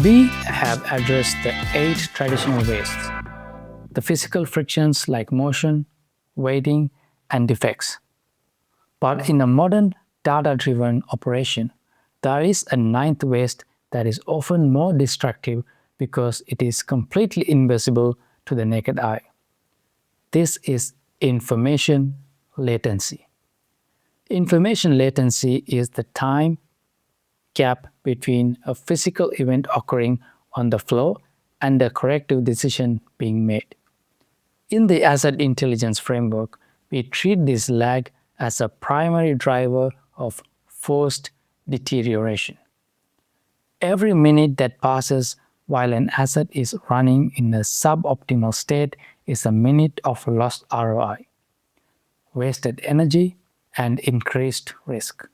We have addressed the 8 traditional wastes, the physical frictions like motion, weighting, and defects. But in a modern data-driven operation, there is a 9th waste that is often more destructive because it is completely invisible to the naked eye. This is information latency. Information latency is the time gap between a physical event occurring on the flow and a corrective decision being made. In the asset intelligence framework, we treat this lag as a primary driver of forced deterioration. Every minute that passes while an asset is running in a suboptimal state is a minute of lost ROI, wasted energy, and increased risk.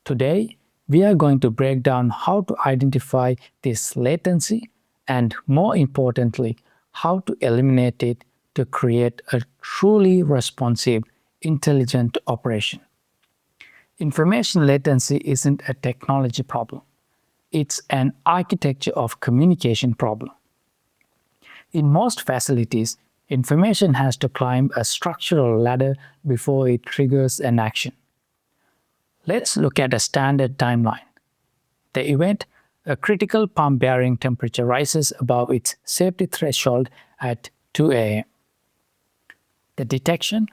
Today, we are going to break down how to identify this latency and, more importantly, how to eliminate it to create a truly responsive, intelligent operation. Information latency isn't a technology problem. It's an architecture of communication problem. In most facilities, information has to climb a structural ladder before it triggers an action. Let's look at a standard timeline. The event, a critical pump bearing temperature rises above its safety threshold at 2 a.m. The detection,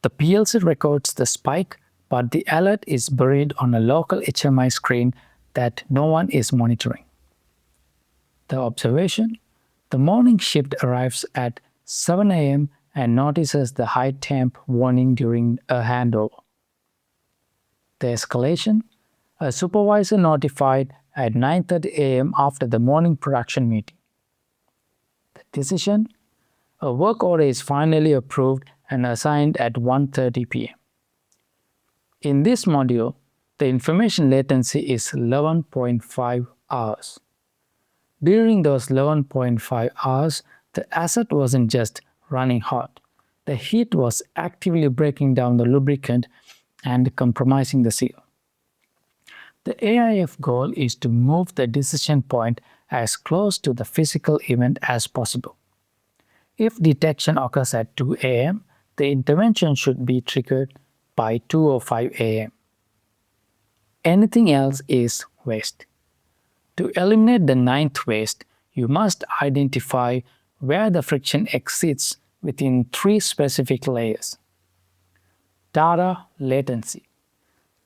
the PLC records the spike, but the alert is buried on a local HMI screen that no one is monitoring. The observation, the morning shift arrives at 7 a.m. and notices the high temp warning during a handover. The escalation, a supervisor notified at 9:30 a.m. after the morning production meeting. The decision, a work order is finally approved and assigned at 1:30 p.m. In this module, the information latency is 11.5 hours. During those 11.5 hours, the asset wasn't just running hot. The heat was actively breaking down the lubricant and compromising the seal. The AIF goal is to move the decision point as close to the physical event as possible. If detection occurs at 2 a.m., the intervention should be triggered by 2:05 a.m. Anything else is waste. To eliminate the 9th waste, you must identify where the friction exists within 3 specific layers. Data latency.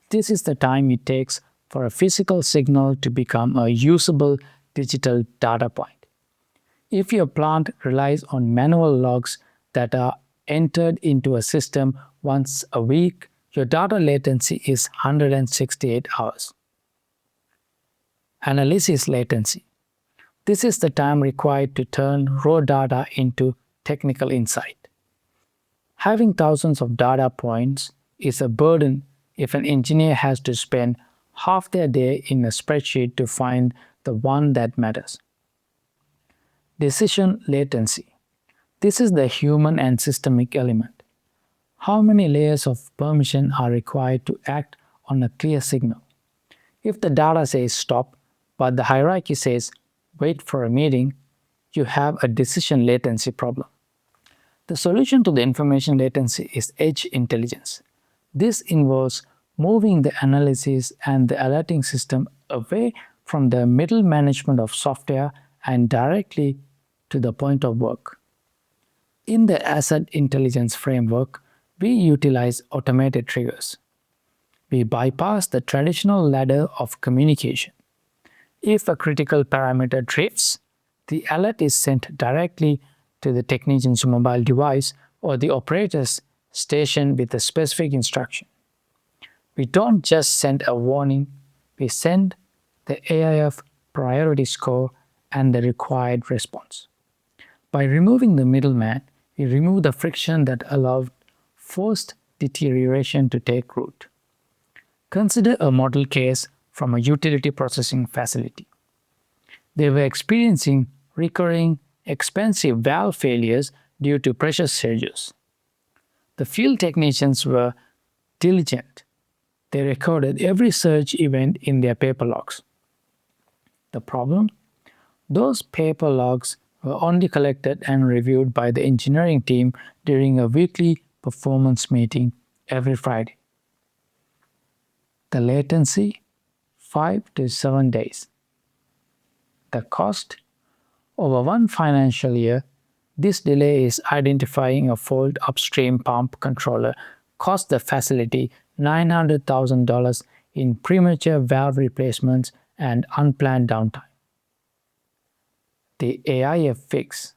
This is the time it takes for a physical signal to become a usable digital data point. If your plant relies on manual logs that are entered into a system once a week, your data latency is 168 hours. Analysis latency. This is the time required to turn raw data into technical insight. Having thousands of data points is a burden if an engineer has to spend half their day in a spreadsheet to find the one that matters. Decision latency. This is the human and systemic element. How many layers of permission are required to act on a clear signal? If the data says stop, but the hierarchy says wait for a meeting, you have a decision latency problem. The solution to the information latency is edge intelligence. This involves moving the analysis and the alerting system away from the middle management of software and directly to the point of work. In the asset intelligence framework, we utilize automated triggers. We bypass the traditional ladder of communication. If a critical parameter drifts, the alert is sent directly to the technician's mobile device or the operator's station with a specific instruction. We don't just send a warning, we send the AIF priority score and the required response. By removing the middleman, we remove the friction that allowed forced deterioration to take root. Consider a model case from a utility processing facility. They were experiencing recurring, expensive valve failures due to pressure surges. The field technicians were diligent. They recorded every surge event in their paper logs. The problem? Those paper logs were only collected and reviewed by the engineering team during a weekly performance meeting every Friday. The latency 5 to 7 days. The cost over one financial year, this delay is identifying a fault upstream pump controller cost the facility $900,000 in premature valve replacements and unplanned downtime. The AIF fix.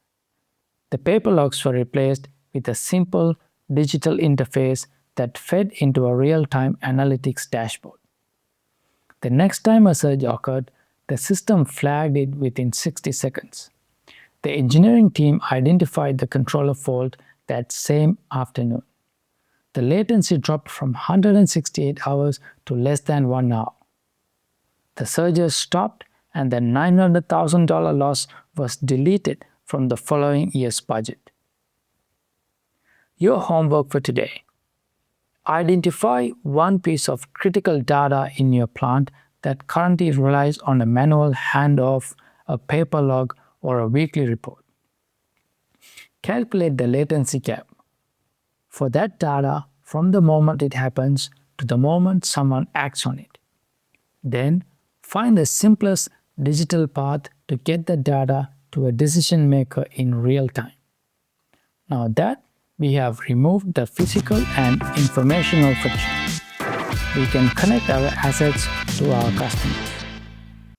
The paper logs were replaced with a simple digital interface that fed into a real-time analytics dashboard. The next time a surge occurred, the system flagged it within 60 seconds. The engineering team identified the controller fault that same afternoon. The latency dropped from 168 hours to less than 1 hour. The surges stopped and the $900,000 loss was deleted from the following year's budget. Your homework for today. Identify one piece of critical data in your plant that currently relies on a manual handoff, a paper log, or a weekly report. Calculate the latency gap for that data from the moment it happens to the moment someone acts on it. Then find the simplest digital path to get the data to a decision maker in real time. Now that we have removed the physical and informational friction, we can connect our assets to our customers.